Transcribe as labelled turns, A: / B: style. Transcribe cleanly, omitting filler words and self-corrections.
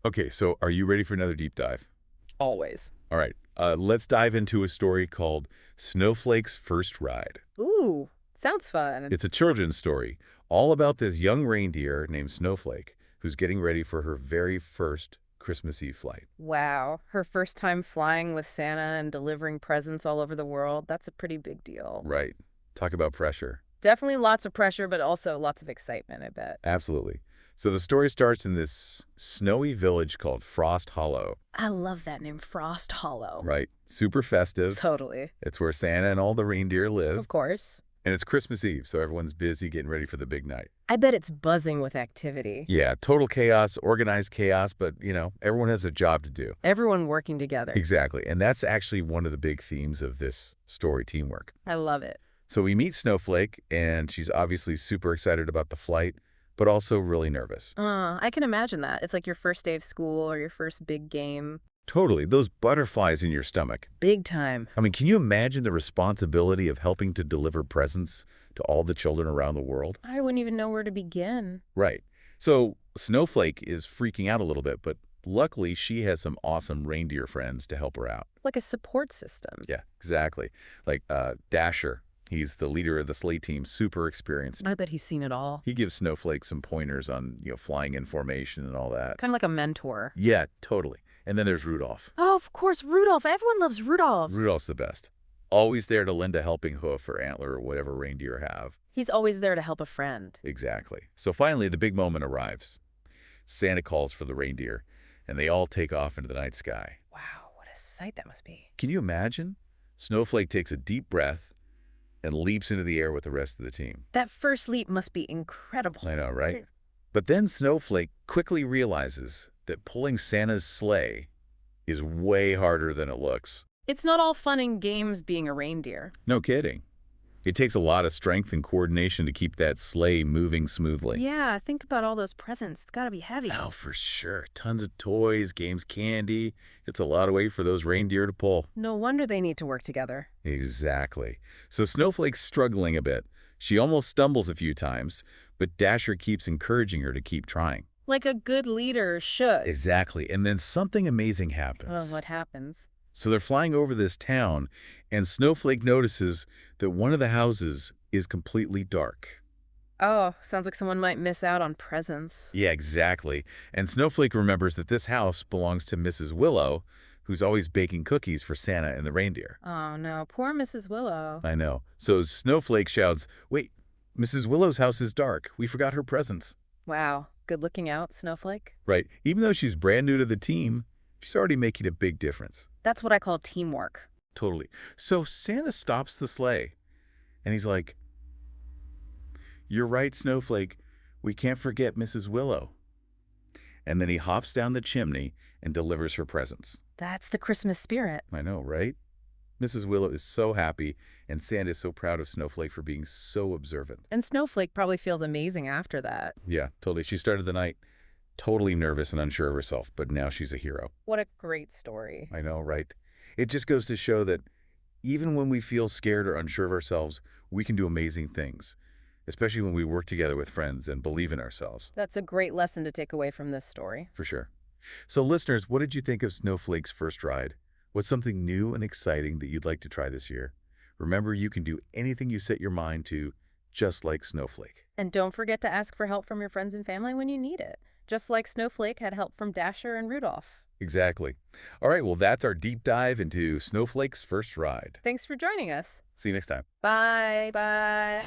A: Okay, so are you ready for another deep dive?
B: Always.
A: All right, let's dive into a story called Snowflake's First Ride.
B: Ooh, sounds fun.
A: It's a children's story all about this young reindeer named Snowflake who's getting ready for her very first Christmas Eve flight.
B: Wow, her first time flying with Santa and delivering presents all over the world. That's a pretty big deal.
A: Right. Talk about pressure.
B: Definitely lots of pressure, but also lots of excitement, I bet.
A: Absolutely. So the story starts in this snowy village called Frost Hollow.
B: I love that name, Frost Hollow.
A: Right. Super festive.
B: Totally.
A: It's where Santa and all the reindeer live.
B: Of course.
A: And it's Christmas Eve, so everyone's busy getting ready for the big night.
B: I bet it's buzzing with activity.
A: Yeah, total chaos, organized chaos, but, everyone has a job to do.
B: Everyone working together.
A: Exactly. And that's actually one of the big themes of this story, teamwork.
B: I love it.
A: So we meet Snowflake, and she's obviously super excited about the flight, but also really nervous.
B: I can imagine that. It's like your first day of school or your first big game.
A: Totally. Those butterflies in your stomach.
B: Big time.
A: I mean, can you imagine the responsibility of helping to deliver presents to all the children around the world?
B: I wouldn't even know where to begin.
A: Right. So Snowflake is freaking out a little bit, but luckily she has some awesome reindeer friends to help her out.
B: Like a support system.
A: Yeah, exactly. Like Dasher. He's the leader of the sleigh team, super experienced.
B: I bet he's seen it all.
A: He gives Snowflake some pointers on, flying in formation and all that.
B: Kind of like a mentor.
A: Yeah, totally. And then there's Rudolph.
B: Oh, of course, Rudolph. Everyone loves Rudolph.
A: Rudolph's the best. Always there to lend a helping hoof or antler or whatever reindeer have.
B: He's always there to help a friend.
A: Exactly. So finally, the big moment arrives. Santa calls for the reindeer, and they all take off into the night sky.
B: Wow, what a sight that must be.
A: Can you imagine? Snowflake takes a deep breath and leaps into the air with the rest of the team.
B: That first leap must be incredible.
A: I know, right? But then Snowflake quickly realizes that pulling Santa's sleigh is way harder than it looks.
B: It's not all fun and games being a reindeer.
A: No kidding. It takes a lot of strength and coordination to keep that sleigh moving smoothly.
B: Yeah, think about all those presents. It's gotta be heavy.
A: Oh, for sure. Tons of toys, games, candy. It's a lot of weight for those reindeer to pull.
B: No wonder they need to work together.
A: Exactly. So Snowflake's struggling a bit. She almost stumbles a few times, but Dasher keeps encouraging her to keep trying.
B: Like a good leader should.
A: Exactly. And then something amazing happens.
B: Oh, what happens?
A: So they're flying over this town, and Snowflake notices that one of the houses is completely dark.
B: Oh, sounds like someone might miss out on presents.
A: Yeah, exactly. And Snowflake remembers that this house belongs to Mrs. Willow, who's always baking cookies for Santa and the reindeer.
B: Oh no, poor Mrs. Willow.
A: I know. So Snowflake shouts, "Wait, Mrs. Willow's house is dark. We forgot her presents."
B: Wow, good looking out, Snowflake.
A: Right. Even though she's brand new to the team, she's already making a big difference.
B: That's what I call teamwork.
A: Totally. So Santa stops the sleigh, and he's like, "You're right, Snowflake. We can't forget Mrs. Willow." And then he hops down the chimney and delivers her presents.
B: That's the Christmas spirit.
A: I know, right? Mrs. Willow is so happy, and Santa is so proud of Snowflake for being so observant.
B: And Snowflake probably feels amazing after that.
A: Yeah, totally. She started the night totally nervous and unsure of herself, but now she's a hero.
B: What a great story.
A: I know, right? It just goes to show that even when we feel scared or unsure of ourselves, we can do amazing things, especially when we work together with friends and believe in ourselves.
B: That's a great lesson to take away from this story.
A: For sure. So listeners, what did you think of Snowflake's first ride? What's something new and exciting that you'd like to try this year? Remember, you can do anything you set your mind to, just like Snowflake.
B: And don't forget to ask for help from your friends and family when you need it, just like Snowflake had help from Dasher and Rudolph.
A: Exactly. All right, well, that's our deep dive into Snowflake's first ride.
B: Thanks for joining us.
A: See you next time.
B: Bye. Bye.